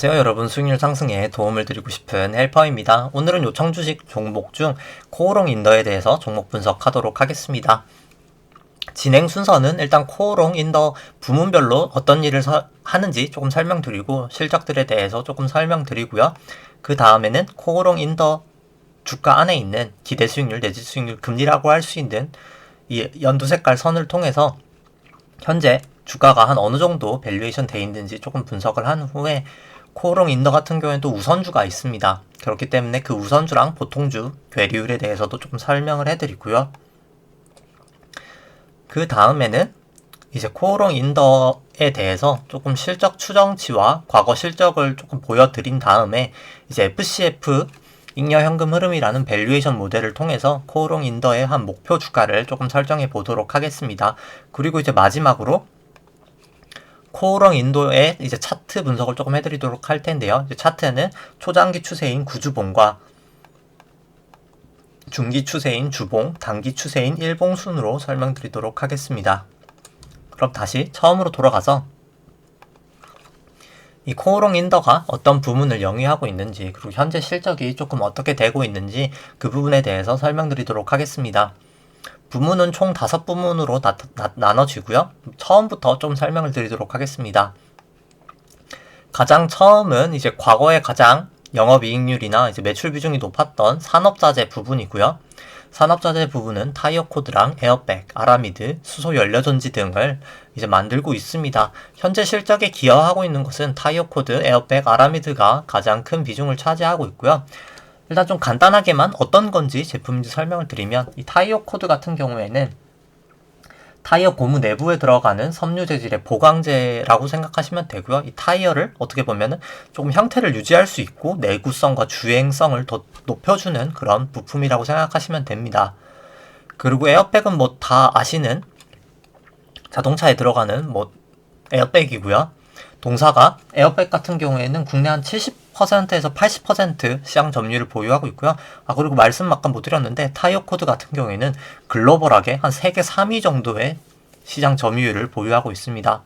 안녕하세요 여러분, 수익률 상승에 도움을 드리고 싶은 헬퍼입니다. 오늘은 요청 주식 종목 중 코오롱 인더에 대해서 종목 분석하도록 하겠습니다. 진행 순서는 일단 코오롱 인더 부문별로 어떤 일을 하는지 조금 설명드리고 실적들에 대해서 조금 설명드리고요. 그 다음에는 코오롱 인더 주가 안에 있는 기대 수익률 내지 수익률 금리라고 할 수 있는 이 연두 색깔 선을 통해서 현재 주가가 한 어느 정도 밸류에이션 돼 있는지 조금 분석을 한 후에 코오롱 인더 같은 경우에도 우선주가 있습니다. 그렇기 때문에 그 우선주랑 보통주 괴리율에 대해서도 조금 설명을 해드리고요. 그 다음에는 이제 코오롱 인더에 대해서 조금 실적 추정치와 과거 실적을 조금 보여드린 다음에 이제 FCF 잉여 현금 흐름이라는 밸류에이션 모델을 통해서 코오롱 인더의 한 목표 주가를 조금 설정해 보도록 하겠습니다. 그리고 이제 마지막으로 코오롱 인도의 이제 차트 분석을 조금 해드리도록 할 텐데요. 이제 차트는 초장기 추세인 구주봉과 중기 추세인 주봉, 단기 추세인 일봉 순으로 설명드리도록 하겠습니다. 그럼 다시 처음으로 돌아가서 이 코오롱 인더가 어떤 부문을 영위하고 있는지, 그리고 현재 실적이 조금 어떻게 되고 있는지 그 부분에 대해서 설명드리도록 하겠습니다. 부문은 총 5부문으로 나눠지고요. 처음부터 좀 설명을 드리도록 하겠습니다. 가장 처음은 이제 과거에 가장 영업이익률이나 이제 매출 비중이 높았던 산업자재 부분이고요. 산업자재 부분은 타이어 코드랑 에어백, 아라미드, 수소 연료전지 등을 이제 만들고 있습니다. 현재 실적에 기여하고 있는 것은 타이어 코드, 에어백, 아라미드가 가장 큰 비중을 차지하고 있고요. 일단 좀 간단하게만 어떤 건지 제품인지 설명을 드리면, 이 타이어 코드 같은 경우에는 타이어 고무 내부에 들어가는 섬유 재질의 보강재라고 생각하시면 되고요. 이 타이어를 어떻게 보면은 조금 형태를 유지할 수 있고 내구성과 주행성을 더 높여주는 그런 부품이라고 생각하시면 됩니다. 그리고 에어백은 뭐 다 아시는 자동차에 들어가는 뭐 에어백이고요. 동사가 에어백 같은 경우에는 국내 한 70%에서 80% 시장 점유율을 보유하고 있고요. 그리고 말씀 아까 못 드렸는데 타이어 코드 같은 경우에는 글로벌하게 한 세계 3위 정도의 시장 점유율을 보유하고 있습니다.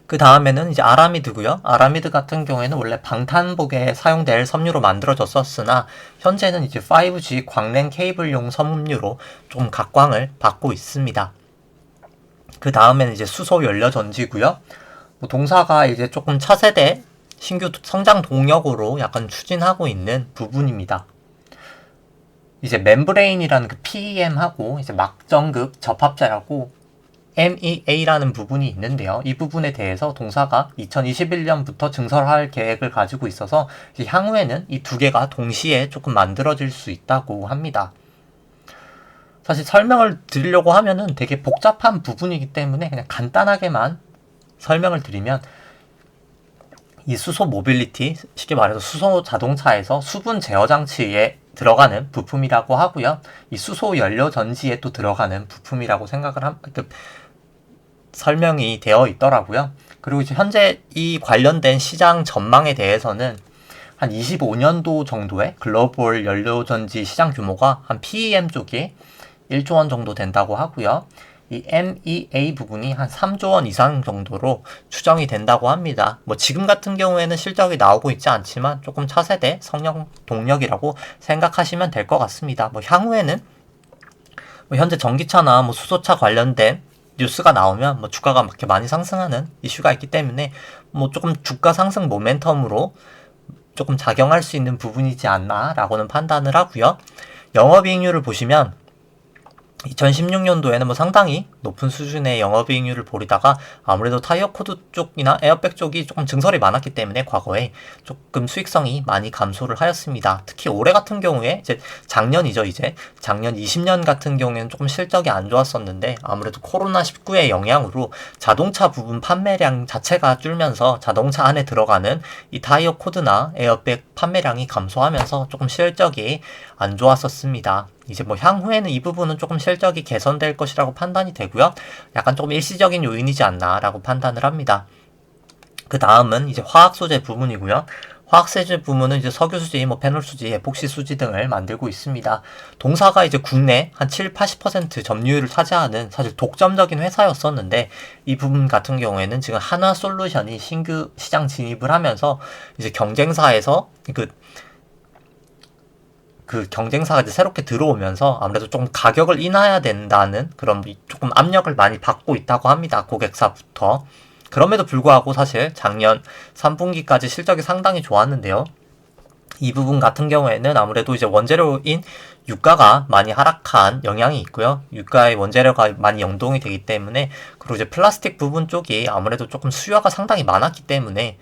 그 다음에는 이제 아라미드고요. 아라미드 같은 경우에는 원래 방탄복에 사용될 섬유로 만들어졌었으나 현재는 이제 5G 광랜 케이블용 섬유로 좀 각광을 받고 있습니다. 그 다음에는 이제 수소 연료 전지고요. 동사가 이제 조금 차세대 신규 성장 동력으로 약간 추진하고 있는 부분입니다. 이제 멤브레인이라는 그 PEM하고 이제 막정극 접합자라고 MEA라는 부분이 있는데요. 이 부분에 대해서 동사가 2021년부터 증설할 계획을 가지고 있어서 향후에는 이 두 개가 동시에 조금 만들어질 수 있다고 합니다. 사실 설명을 드리려고 하면은 되게 복잡한 부분이기 때문에 그냥 간단하게만 설명을 드리면, 이 수소 모빌리티, 쉽게 말해서 수소 자동차에서 수분 제어 장치에 들어가는 부품이라고 하고요. 이 수소 연료 전지에 또 들어가는 부품이라고 생각을 설명이 되어 있더라고요. 그리고 이제 현재 이 관련된 시장 전망에 대해서는 한 25년도 정도의 글로벌 연료 전지 시장 규모가 한 PEM 쪽이 1조 원 정도 된다고 하고요. 이 MEA 부분이 한 3조 원 이상 정도로 추정이 된다고 합니다. 뭐 지금 같은 경우에는 실적이 나오고 있지 않지만 조금 차세대 성장 동력이라고 생각하시면 될 것 같습니다. 뭐 향후에는 뭐 현재 전기차나 뭐 수소차 관련된 뉴스가 나오면 뭐 주가가 그렇게 많이 상승하는 이슈가 있기 때문에 뭐 조금 주가 상승 모멘텀으로 조금 작용할 수 있는 부분이지 않나라고는 판단을 하고요. 영업이익률을 보시면 2016년도에는 뭐 상당히 높은 수준의 영업이익률을 보이다가 아무래도 타이어 코드 쪽이나 에어백 쪽이 조금 증설이 많았기 때문에 과거에 조금 수익성이 많이 감소를 하였습니다. 특히 올해 같은 경우에 이제 작년 20년 같은 경우에는 조금 실적이 안 좋았었는데 아무래도 코로나19의 영향으로 자동차 부분 판매량 자체가 줄면서 자동차 안에 들어가는 이 타이어 코드나 에어백 판매량이 감소하면서 조금 실적이 안 좋았었습니다. 이제 뭐 향후에는 이 부분은 조금 실적이 개선될 것이라고 판단이 되고요. 약간 조금 일시적인 요인이지 않나라고 판단을 합니다. 그 다음은 이제 화학 소재 부분이고요. 화학세제 부문은 이제 석유수지, 페놀수지, 에폭시수지 등을 만들고 있습니다. 동사가 이제 국내 한 7, 80% 점유율을 차지하는 사실 독점적인 회사였었는데 이 부분 같은 경우에는 지금 한화솔루션이 신규 시장 진입을 하면서 이제 경쟁사에서 그 경쟁사가 이제 새롭게 들어오면서 아무래도 좀 가격을 인하해야 된다는 그런 조금 압력을 많이 받고 있다고 합니다. 고객사부터. 그럼에도 불구하고 사실 작년 3분기까지 실적이 상당히 좋았는데요. 이 부분 같은 경우에는 아무래도 이제 원재료인 유가가 많이 하락한 영향이 있고요. 유가의 원재료가 많이 연동이 되기 때문에, 그리고 이제 플라스틱 부분 쪽이 아무래도 조금 수요가 상당히 많았기 때문에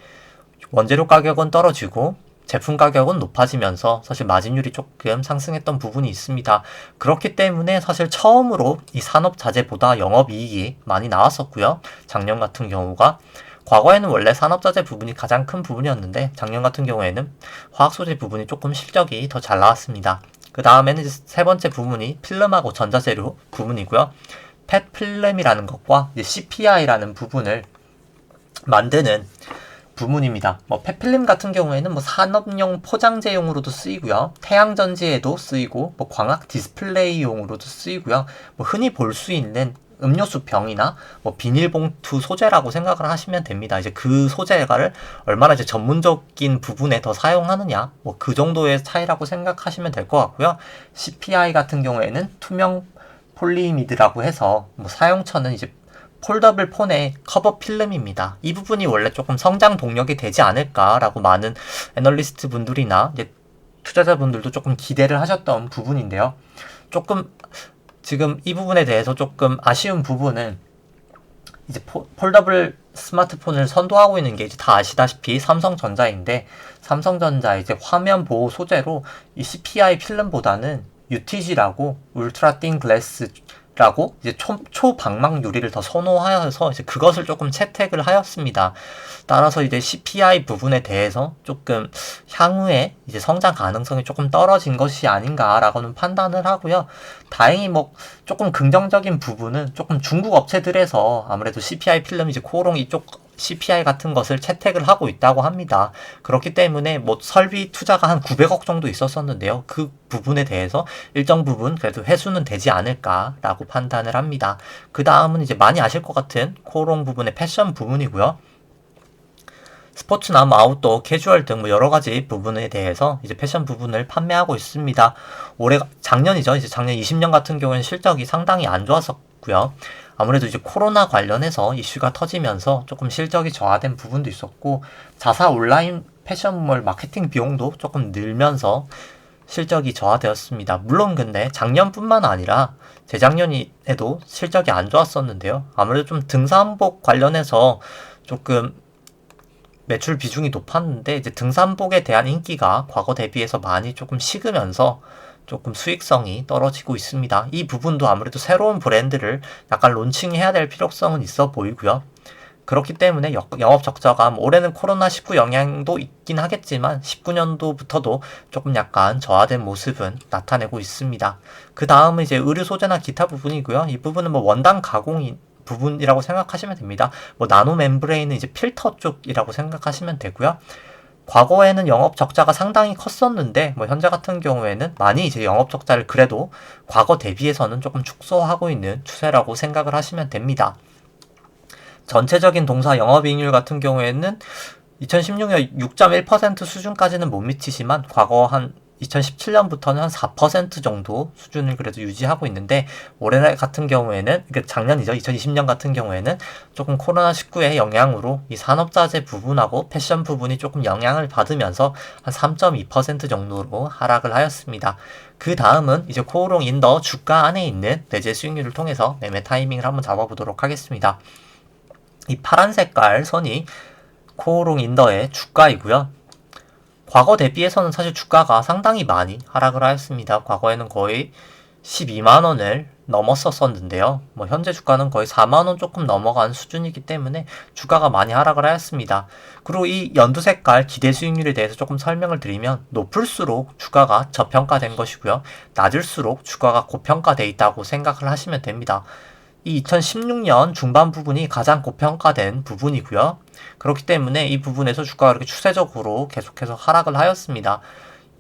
원재료 가격은 떨어지고 제품 가격은 높아지면서 사실 마진율이 조금 상승했던 부분이 있습니다. 그렇기 때문에 사실 처음으로 이 산업자재보다 영업이익이 많이 나왔었고요. 작년 같은 경우가. 과거에는 원래 산업자재 부분이 가장 큰 부분이었는데 작년 같은 경우에는 화학소재 부분이 조금 실적이 더 잘 나왔습니다. 그 다음에는 세 번째 부분이 필름하고 전자재료 부분이고요. 펫 필름이라는 것과 CPI라는 부분을 만드는 부문입니다. 펫필름 같은 경우에는 산업용 포장재용으로도 쓰이고요. 태양전지에도 쓰이고, 광학 디스플레이용으로도 쓰이고요. 흔히 볼 수 있는 음료수 병이나 비닐봉투 소재라고 생각을 하시면 됩니다. 이제 그 소재가를 얼마나 이제 전문적인 부분에 더 사용하느냐, 그 정도의 차이라고 생각하시면 될 것 같고요. CPI 같은 경우에는 투명 폴리이미드라고 해서 사용처는 이제 폴더블 폰의 커버 필름입니다. 이 부분이 원래 조금 성장 동력이 되지 않을까라고 많은 애널리스트 분들이나 이제 투자자분들도 조금 기대를 하셨던 부분인데요. 조금 지금 이 부분에 대해서 조금 아쉬운 부분은 이제 폴더블 스마트폰을 선도하고 있는 게 이제 다 아시다시피 삼성전자인데, 삼성전자 이제 화면 보호 소재로 이 CPI 필름보다는 UTG라고 울트라 띵 글래스 라고 이제 초방막 유리를 더 선호하여서 이제 그것을 조금 채택을 하였습니다. 따라서 이제 CPI 부분에 대해서 조금 향후에 이제 성장 가능성이 조금 떨어진 것이 아닌가라고는 판단을 하고요. 다행히 조금 긍정적인 부분은 조금 중국 업체들에서 아무래도 CPI 필름 이제 코오롱 이쪽 CPI 같은 것을 채택을 하고 있다고 합니다. 그렇기 때문에 설비 투자가 한 900억 정도 있었었는데요. 그 부분에 대해서 일정 부분 그래도 회수는 되지 않을까라고 판단을 합니다. 그 다음은 이제 많이 아실 것 같은 코오롱 부분의 패션 부분이고요. 스포츠나 아웃도어, 캐주얼 등 여러 가지 부분에 대해서 이제 패션 부분을 판매하고 있습니다. 작년이죠. 이제 작년 20년 같은 경우에는 실적이 상당히 안 좋았었고요. 아무래도 이제 코로나 관련해서 이슈가 터지면서 조금 실적이 저하된 부분도 있었고, 자사 온라인 패션몰 마케팅 비용도 조금 늘면서 실적이 저하되었습니다. 물론 근데 작년뿐만 아니라 재작년에도 실적이 안 좋았었는데요. 아무래도 좀 등산복 관련해서 조금 매출 비중이 높았는데 이제 등산복에 대한 인기가 과거 대비해서 많이 조금 식으면서 조금 수익성이 떨어지고 있습니다. 이 부분도 아무래도 새로운 브랜드를 약간 론칭해야 될 필요성은 있어 보이고요. 그렇기 때문에 영업 적자가 올해는 코로나19 영향도 있긴 하겠지만 19년도부터도 조금 약간 저하된 모습은 나타내고 있습니다. 그 다음은 이제 의류 소재나 기타 부분이고요. 이 부분은 원단 가공이 부분이라고 생각하시면 됩니다. 나노 멤브레인은 이제 필터 쪽이라고 생각하시면 되고요. 과거에는 영업 적자가 상당히 컸었는데 현재 같은 경우에는 많이 이제 영업 적자를 그래도 과거 대비해서는 조금 축소하고 있는 추세라고 생각을 하시면 됩니다. 전체적인 동사 영업이익률 같은 경우에는 2016년 6.1% 수준까지는 못 미치지만 과거 한 2017년부터는 한 4% 정도 수준을 그래도 유지하고 있는데, 올해 같은 경우에는, 작년이죠. 2020년 같은 경우에는 조금 코로나19의 영향으로 이 산업자재 부분하고 패션 부분이 조금 영향을 받으면서 한 3.2% 정도로 하락을 하였습니다. 그 다음은 이제 코오롱 인더 주가 안에 있는 내재 수익률을 통해서 매매 타이밍을 한번 잡아보도록 하겠습니다. 이 파란 색깔 선이 코오롱 인더의 주가이고요. 과거 대비해서는 사실 주가가 상당히 많이 하락을 하였습니다. 과거에는 거의 12만원을 넘었었는데요. 현재 주가는 거의 4만원 조금 넘어간 수준이기 때문에 주가가 많이 하락을 하였습니다. 그리고 이 연두 색깔 기대 수익률에 대해서 조금 설명을 드리면, 높을수록 주가가 저평가된 것이고요. 낮을수록 주가가 고평가되어 있다고 생각을 하시면 됩니다. 이 2016년 중반 부분이 가장 고평가된 부분이고요. 그렇기 때문에 이 부분에서 주가가 이렇게 추세적으로 계속해서 하락을 하였습니다.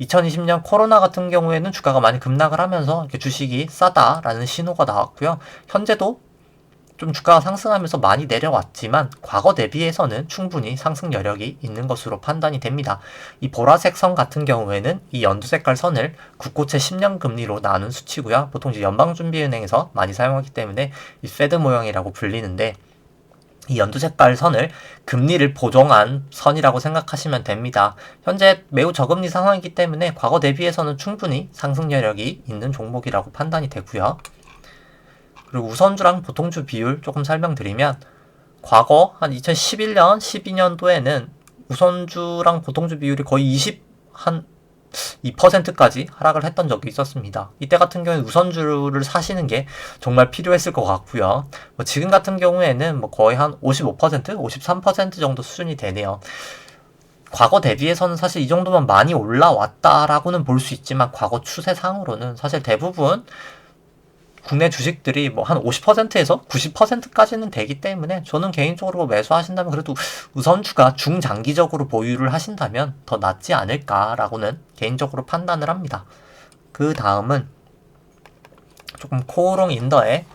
2020년 코로나 같은 경우에는 주가가 많이 급락을 하면서 이렇게 주식이 싸다라는 신호가 나왔고요. 현재도 좀 주가가 상승하면서 많이 내려왔지만 과거 대비해서는 충분히 상승 여력이 있는 것으로 판단이 됩니다. 이 보라색 선 같은 경우에는 이 연두 색깔 선을 국고채 10년 금리로 나눈 수치고요. 보통 이제 연방준비은행에서 많이 사용하기 때문에 이 페드 모형이라고 불리는데, 이 연두 색깔 선을 금리를 보정한 선이라고 생각하시면 됩니다. 현재 매우 저금리 상황이기 때문에 과거 대비해서는 충분히 상승 여력이 있는 종목이라고 판단이 되고요. 그리고 우선주랑 보통주 비율 조금 설명드리면, 과거 한 2011년, 12년도에는 우선주랑 보통주 비율이 거의 2%까지 하락을 했던 적이 있었습니다. 이때 같은 경우에 우선주를 사시는 게 정말 필요했을 것 같고요. 지금 같은 경우에는 거의 한 55%, 53% 정도 수준이 되네요. 과거 대비해서는 사실 이 정도면 많이 올라왔다라고는 볼 수 있지만, 과거 추세상으로는 사실 대부분 국내 주식들이 한 50%에서 90%까지는 되기 때문에, 저는 개인적으로 매수하신다면 그래도 우선주가 중장기적으로 보유를 하신다면 더 낫지 않을까라고는 개인적으로 판단을 합니다. 그 다음은 조금 코오롱 인더의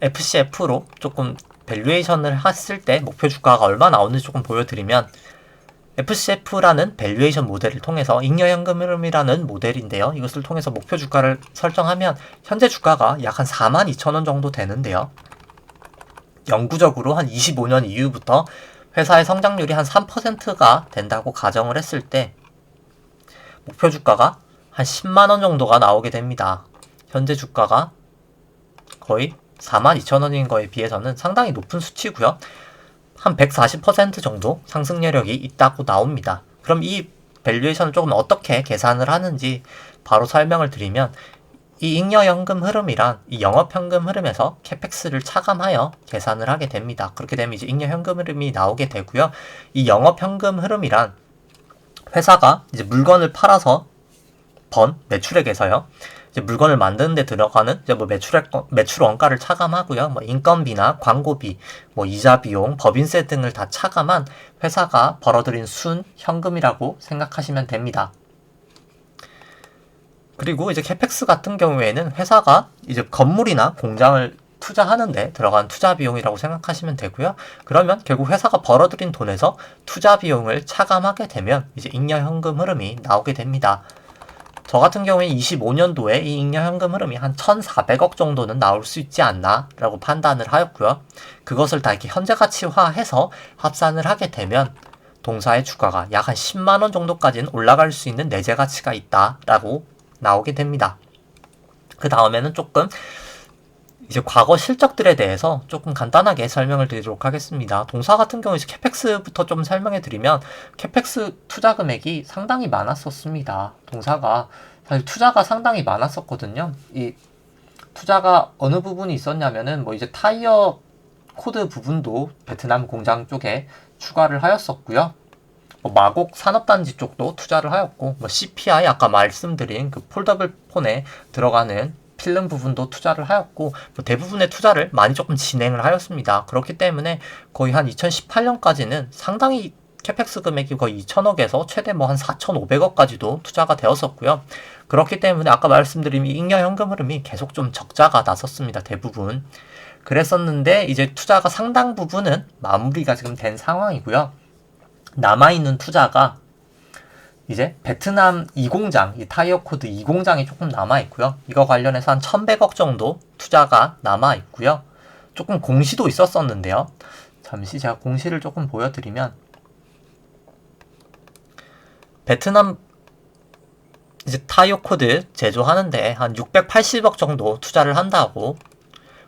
FCF로 조금 밸류에이션을 했을 때 목표 주가가 얼마 나오는지 조금 보여드리면, FCF라는 밸류에이션 모델을 통해서 잉여현금 흐름이라는 모델인데요. 이것을 통해서 목표 주가를 설정하면 현재 주가가 약 한 42,000원 정도 되는데요. 영구적으로 한 25년 이후부터 회사의 성장률이 한 3%가 된다고 가정을 했을 때 목표 주가가 한 10만원 정도가 나오게 됩니다. 현재 주가가 거의 42,000원인 거에 비해서는 상당히 높은 수치고요. 한 140% 정도 상승 여력이 있다고 나옵니다. 그럼 이 밸류에이션을 조금 어떻게 계산을 하는지 바로 설명을 드리면, 이 잉여현금 흐름이란 이 영업현금 흐름에서 캐펙스를 차감하여 계산을 하게 됩니다. 그렇게 되면 이제 잉여현금 흐름이 나오게 되고요. 이 영업현금 흐름이란 회사가 이제 물건을 팔아서 번 매출액에서요, 이제 물건을 만드는 데 들어가는 이제 매출 원가를 차감하고요. 인건비나 광고비, 이자 비용, 법인세 등을 다 차감한 회사가 벌어들인 순 현금이라고 생각하시면 됩니다. 그리고 이제 캐펙스 같은 경우에는 회사가 이제 건물이나 공장을 투자하는데 들어간 투자 비용이라고 생각하시면 되고요. 그러면 결국 회사가 벌어들인 돈에서 투자 비용을 차감하게 되면 이제 잉여현금 흐름이 나오게 됩니다. 저 같은 경우에 25년도에 이 잉여현금 흐름이 한 1,400억 정도는 나올 수 있지 않나 라고 판단을 하였고요. 그것을 다 이렇게 현재가치화해서 합산을 하게 되면 동사의 주가가 약 한 10만원 정도까지는 올라갈 수 있는 내재가치가 있다 라고 나오게 됩니다. 그 다음에는 조금 이제 과거 실적들에 대해서 조금 간단하게 설명을 드리도록 하겠습니다. 동사 같은 경우 이제 캐펙스부터 좀 설명해 드리면, 캐펙스 투자 금액이 상당히 많았었습니다. 동사가 사실 투자가 상당히 많았었거든요. 이 투자가 어느 부분이 있었냐면은 이제 타이어 코드 부분도 베트남 공장 쪽에 추가를 하였었고요. 마곡 산업단지 쪽도 투자를 하였고, CPI 아까 말씀드린 그 폴더블 폰에 들어가는 필름 부분도 투자를 하였고, 대부분의 투자를 많이 조금 진행을 하였습니다. 그렇기 때문에 거의 한 2018년까지는 상당히 캐펙스 금액이 거의 2천억에서 최대 한 4,500억까지도 투자가 되었었고요. 그렇기 때문에 아까 말씀드린 잉여현금 흐름이 계속 좀 적자가 났었습니다. 대부분. 그랬었는데 이제 투자가 상당 부분은 마무리가 지금 된 상황이고요. 남아있는 투자가 이제 베트남 2공장, 이 타이어 코드 2공장이 조금 남아있고요. 이거 관련해서 한 1,100억 정도 투자가 남아있고요. 조금 공시도 있었었는데요. 잠시 제가 공시를 조금 보여드리면, 베트남 이제 타이어 코드 제조하는데 한 680억 정도 투자를 한다고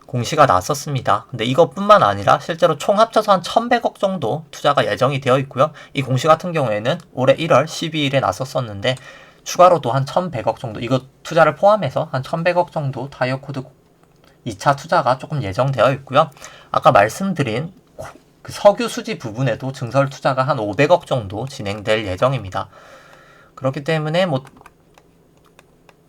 공시가 났었습니다. 근데 이것뿐만 아니라 실제로 총 합쳐서 한 1,100억 정도 투자가 예정이 되어 있고요. 이 공시 같은 경우에는 올해 1월 12일에 났었었는데 추가로도 한 1,100억 정도, 이거 투자를 포함해서 한 1,100억 정도 타이어 코드 2차 투자가 조금 예정되어 있고요. 아까 말씀드린 그 석유 수지 부분에도 증설 투자가 한 500억 정도 진행될 예정입니다. 그렇기 때문에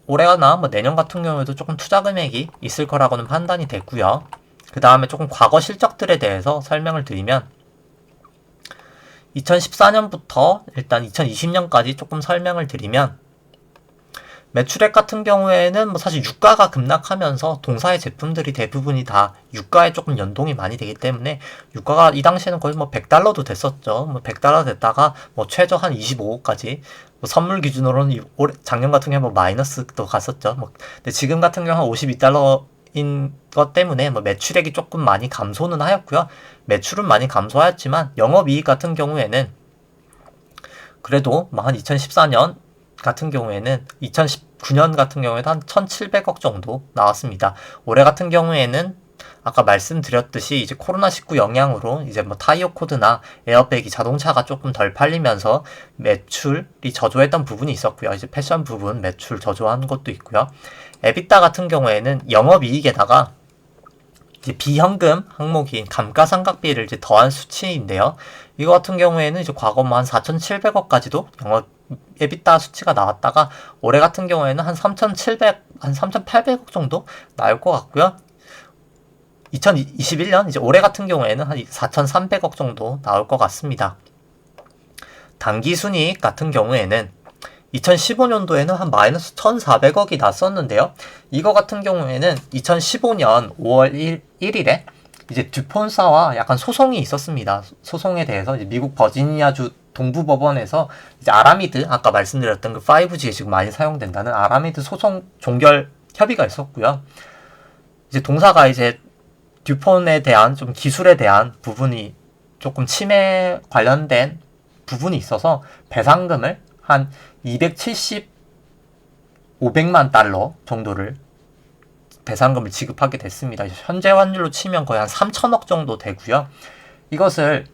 올해나 뭐 내년 같은 경우에도 조금 투자 금액이 있을 거라고는 판단이 됐고요. 그 다음에 조금 과거 실적들에 대해서 설명을 드리면 2014년부터 일단 2020년까지 조금 설명을 드리면 매출액 같은 경우에는 뭐 사실 유가가 급락하면서 동사의 제품들이 대부분이 다 유가에 조금 연동이 많이 되기 때문에 유가가 이 당시에는 거의 뭐 $100도 됐었죠. 뭐 $100 됐다가 뭐 최저 한 25까지 뭐 선물 기준으로는 작년 같은 경우에 뭐 마이너스도 갔었죠. 뭐 근데 지금 같은 경우 한 $52인 것 때문에 뭐 매출액이 조금 많이 감소는 하였고요. 매출은 많이 감소하였지만 영업이익 같은 경우에는 그래도 뭐 한 2014년 같은 경우에는 2019년 같은 경우에도 한 1,700억 정도 나왔습니다. 올해 같은 경우에는 아까 말씀드렸듯이 이제 코로나19 영향으로 이제 뭐 타이어 코드나 에어백이 자동차가 조금 덜 팔리면서 매출이 저조했던 부분이 있었고요. 이제 패션 부분 매출 저조한 것도 있고요. 에비타 같은 경우에는 영업이익에다가 이제 비현금 항목인 감가상각비를 이제 더한 수치인데요. 이거 같은 경우에는 이제 과거 뭐 한 4,700억까지도 영업 에비타 수치가 나왔다가 올해 같은 경우에는 한 3,700, 한 3,800억 정도 나올 것 같고요. 2021년 이제 올해 같은 경우에는 한 4,300억 정도 나올 것 같습니다. 당기순이익 같은 경우에는 2015년도에는 한 마이너스 1,400억이 났었는데요. 이거 같은 경우에는 2015년 5월 1일에 이제 듀폰사와 약간 소송이 있었습니다. 소송에 대해서 이제 미국 버지니아주 동부법원에서 이제 아라미드, 아까 말씀드렸던 그 5G에 지금 많이 사용된다는 아라미드 소송 종결 협의가 있었고요. 이제 동사가 이제 듀폰에 대한 좀 기술에 대한 부분이 조금 침해 관련된 부분이 있어서 배상금을 한 500만 달러 정도를 배상금을 지급하게 됐습니다. 현재 환율로 치면 거의 한 3천억 정도 되고요. 이것을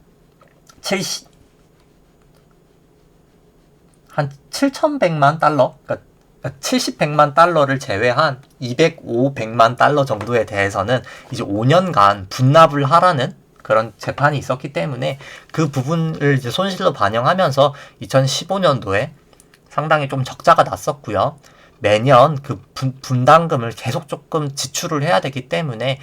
한 7,100만 달러, 그러니까 100만 달러를 제외한 100만 달러 정도에 대해서는 이제 5년간 분납을 하라는 그런 재판이 있었기 때문에 그 부분을 이제 손실로 반영하면서 2015년도에 상당히 좀 적자가 났었고요. 매년 그 분담금을 계속 조금 지출을 해야 되기 때문에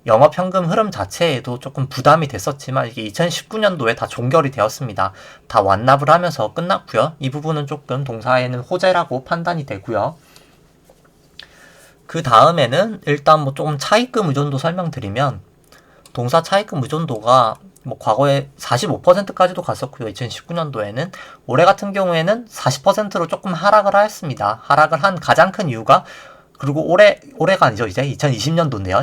영업현금 흐름 자체에도 조금 부담이 됐었지만 이게 2019년도에 다 종결이 되었습니다. 다 완납을 하면서 끝났고요. 이 부분은 조금 동사에는 호재라고 판단이 되고요. 그 다음에는 일단 뭐 조금 차입금 의존도 설명드리면 동사 차입금 의존도가 뭐 과거에 45%까지도 갔었고요. 2019년도에는 올해 같은 경우에는 40%로 조금 하락을 하였습니다. 하락을 한 가장 큰 이유가 그리고 올해가 아니죠. 이제 2020년도인데요.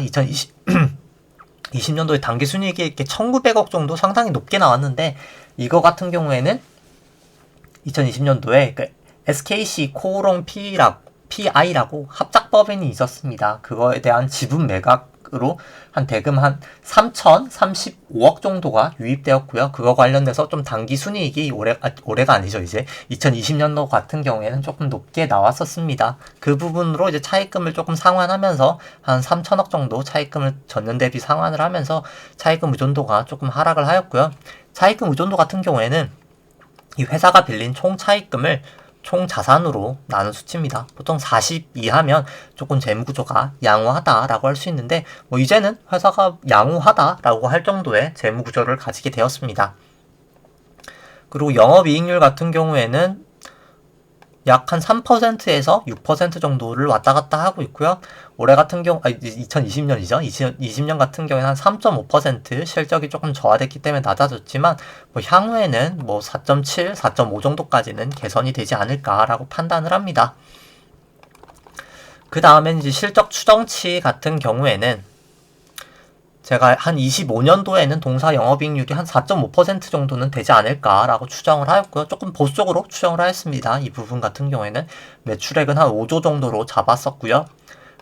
2020년도에 당기순이익이 이렇게 1,900억 정도 상당히 높게 나왔는데 이거 같은 경우에는 2020년도에 그 SKC 코오롱 PI라고 합작법인이 있었습니다. 그거에 대한 지분 매각으로 한 대금 한 3,035억 정도가 유입되었고요. 그거 관련돼서 좀 당기순이익이 올해가 아니죠. 이제 2020년도 같은 경우에는 조금 높게 나왔었습니다. 그 부분으로 이제 차입금을 조금 상환하면서 한 3천억 정도 차입금을 전년 대비 상환을 하면서 차입금 의존도가 조금 하락을 하였고요. 차입금 의존도 같은 경우에는 이 회사가 빌린 총 차입금을 총 자산으로 나눈 수치입니다. 보통 40 이하면 조금 재무구조가 양호하다라고 할 수 있는데 뭐 이제는 회사가 양호하다라고 할 정도의 재무구조를 가지게 되었습니다. 그리고 영업이익률 같은 경우에는 약 한 3%에서 6% 정도를 왔다 갔다 하고 있고요. 올해 같은 경우, 2020년이죠. 2020년 같은 경우에는 한 3.5% 실적이 조금 저하됐기 때문에 낮아졌지만, 뭐 향후에는 뭐 4.7, 4.5 정도까지는 개선이 되지 않을까라고 판단을 합니다. 그 다음엔 이제 실적 추정치 같은 경우에는 제가 한 25년도에는 동사 영업이익률이 한 4.5% 정도는 되지 않을까라고 추정을 하였고요. 조금 보수적으로 추정을 하였습니다. 이 부분 같은 경우에는 매출액은 한 5조 정도로 잡았었고요.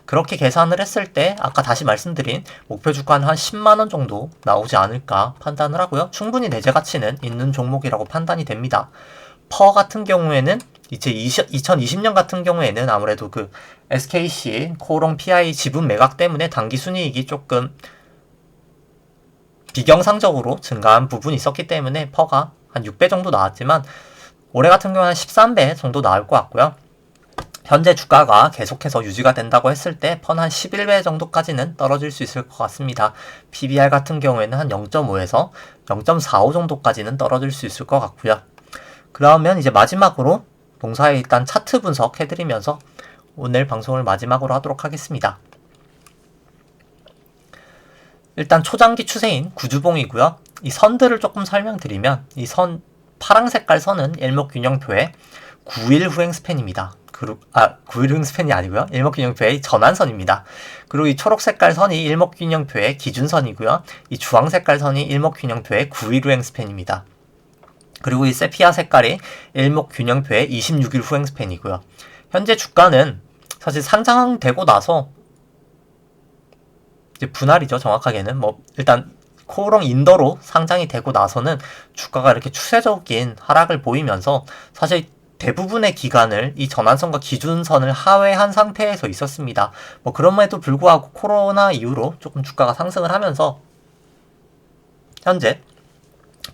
그렇게 계산을 했을 때 아까 다시 말씀드린 목표 주가는 한 10만원 정도 나오지 않을까 판단을 하고요. 충분히 내재 가치는 있는 종목이라고 판단이 됩니다. 퍼 같은 경우에는 이제 2020년 같은 경우에는 아무래도 그 SKC 코오롱 PI 지분 매각 때문에 당기순이익이 조금 비경상적으로 증가한 부분이 있었기 때문에 퍼가 한 6배 정도 나왔지만 올해 같은 경우는 13배 정도 나올 것 같고요. 현재 주가가 계속해서 유지가 된다고 했을 때 펀 한 11배 정도까지는 떨어질 수 있을 것 같습니다. PBR 같은 경우에는 한 0.5에서 0.45 정도까지는 떨어질 수 있을 것 같고요. 그러면 이제 마지막으로 동사에 일단 차트 분석 해드리면서 오늘 방송을 마지막으로 하도록 하겠습니다. 일단 초장기 추세인 구주봉이고요. 이 선들을 조금 설명드리면 이 선 파랑 색깔 선은 일목균형표의 9일 후행 스팬입니다. 9일 후행 스팬이 아니고요. 일목균형표의 전환선입니다. 그리고 이 초록 색깔 선이 일목균형표의 기준선이고요. 이 주황 색깔 선이 일목균형표의 9일 후행 스팬입니다. 그리고 이 세피아 색깔이 일목균형표의 26일 후행 스팬이고요. 현재 주가는 사실 상장되고 나서 이제 분할이죠. 정확하게는 일단 코오롱 인더로 상장이 되고 나서는 주가가 이렇게 추세적인 하락을 보이면서 사실 대부분의 기간을 이 전환선과 기준선을 하회한 상태에서 있었습니다. 그럼에도 불구하고 코로나 이후로 조금 주가가 상승을 하면서 현재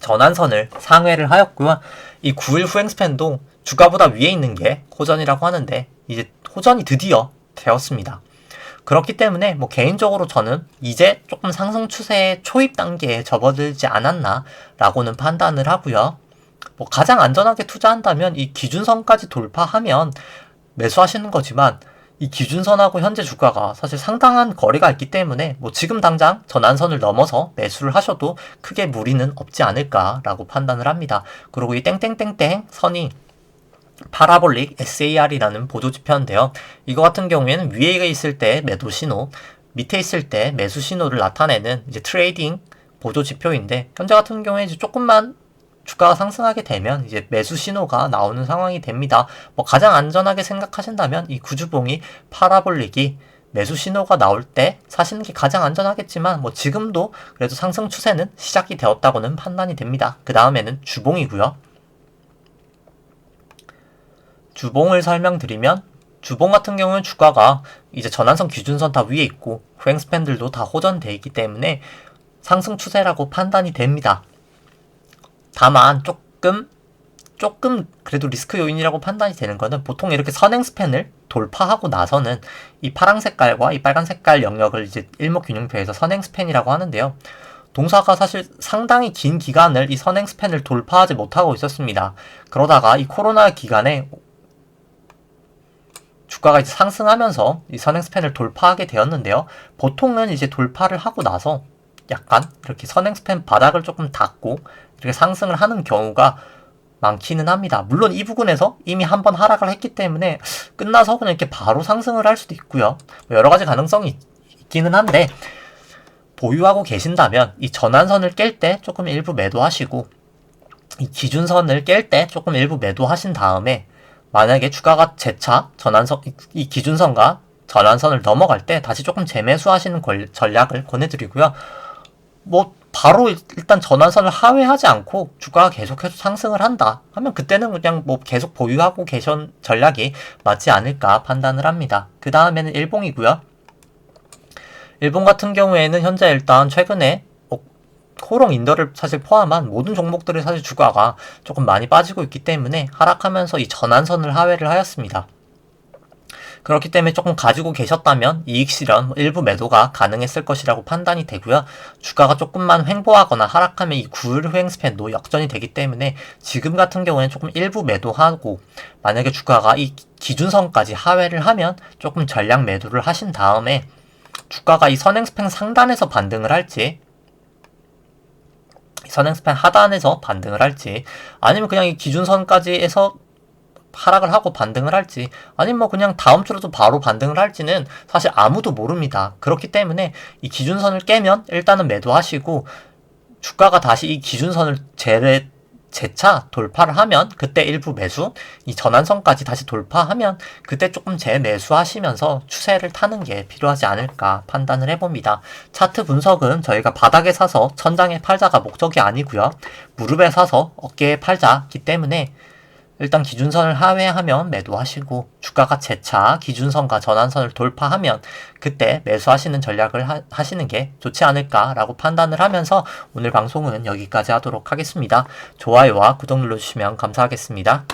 전환선을 상회를 하였고요. 이 9일 후행 스팬도 주가보다 위에 있는 게 호전이라고 하는데 이제 호전이 드디어 되었습니다. 그렇기 때문에 개인적으로 저는 이제 조금 상승 추세의 초입 단계에 접어들지 않았나 라고는 판단을 하고요. 가장 안전하게 투자한다면 이 기준선까지 돌파하면 매수하시는 거지만 이 기준선하고 현재 주가가 사실 상당한 거리가 있기 때문에 지금 당장 전환선을 넘어서 매수를 하셔도 크게 무리는 없지 않을까라고 판단을 합니다. 그리고 이 땡땡땡땡 선이 파라볼릭 SAR이라는 보조지표인데요. 이거 같은 경우에는 위에 있을 때 매도 신호, 밑에 있을 때 매수 신호를 나타내는 이제 트레이딩 보조지표인데 현재 같은 경우에 이제 조금만 주가가 상승하게 되면 이제 매수 신호가 나오는 상황이 됩니다. 가장 안전하게 생각하신다면 이 구주봉이 파라볼릭이 매수 신호가 나올 때 사시는 게 가장 안전하겠지만 지금도 그래도 상승 추세는 시작이 되었다고는 판단이 됩니다. 그 다음에는 주봉이고요. 주봉을 설명드리면 주봉 같은 경우는 주가가 이제 전환선 기준선 다 위에 있고 후행 스팬들도 다 호전되어 있기 때문에 상승 추세라고 판단이 됩니다. 다만 조금 그래도 리스크 요인이라고 판단이 되는 거는 보통 이렇게 선행 스팬을 돌파하고 나서는 이 파란 색깔과 이 빨간 색깔 영역을 이제 일목균형표에서 선행 스팬이라고 하는데요. 동사가 사실 상당히 긴 기간을 이 선행 스팬을 돌파하지 못하고 있었습니다. 그러다가 이 코로나 기간에 주가가 이제 상승하면서 이 선행 스팬을 돌파하게 되었는데요. 보통은 이제 돌파를 하고 나서 약간 이렇게 선행 스팬 바닥을 조금 닫고 이렇게 상승을 하는 경우가 많기는 합니다. 물론 이 부분에서 이미 한번 하락을 했기 때문에 끝나서 그냥 이렇게 바로 상승을 할 수도 있고요. 여러 가지 가능성이 있기는 한데 보유하고 계신다면 이 전환선을 깰 때 조금 일부 매도하시고 이 기준선을 깰 때 조금 일부 매도하신 다음에 만약에 주가가 재차 전환선 이 기준선과 전환선을 넘어갈 때 다시 조금 재매수하시는 전략을 권해드리고요. 바로 일단 전환선을 하회하지 않고 주가가 계속해서 상승을 한다 하면 그때는 그냥 계속 보유하고 계신 전략이 맞지 않을까 판단을 합니다. 그 다음에는 일봉이고요. 일본 같은 경우에는 현재 일단 최근에 코오롱 인더를 사실 포함한 모든 종목들의 사실 주가가 조금 많이 빠지고 있기 때문에 하락하면서 이 전환선을 하회를 하였습니다. 그렇기 때문에 조금 가지고 계셨다면 이익 실현, 일부 매도가 가능했을 것이라고 판단이 되고요. 주가가 조금만 횡보하거나 하락하면 이 9일 후행 스팬도 역전이 되기 때문에 지금 같은 경우에는 조금 일부 매도하고 만약에 주가가 이 기준선까지 하회를 하면 조금 전략 매도를 하신 다음에 주가가 이 선행 스팬 상단에서 반등을 할지 선행 스팬 하단에서 반등을 할지 아니면 그냥 이 기준선까지 해서 하락을 하고 반등을 할지 아니면 그냥 다음 주로도 바로 반등을 할지는 사실 아무도 모릅니다. 그렇기 때문에 이 기준선을 깨면 일단은 매도하시고 주가가 다시 이 기준선을 재차 돌파를 하면 그때 일부 매수, 이 전환선까지 다시 돌파하면 그때 조금 재매수하시면서 추세를 타는 게 필요하지 않을까 판단을 해봅니다. 차트 분석은 저희가 바닥에 사서 천장에 팔자가 목적이 아니고요. 무릎에 사서 어깨에 팔자기 때문에 일단 기준선을 하회하면 매도하시고 주가가 재차 기준선과 전환선을 돌파하면 그때 매수하시는 전략을 하시는 게 좋지 않을까라고 판단을 하면서 오늘 방송은 여기까지 하도록 하겠습니다. 좋아요와 구독 눌러주시면 감사하겠습니다.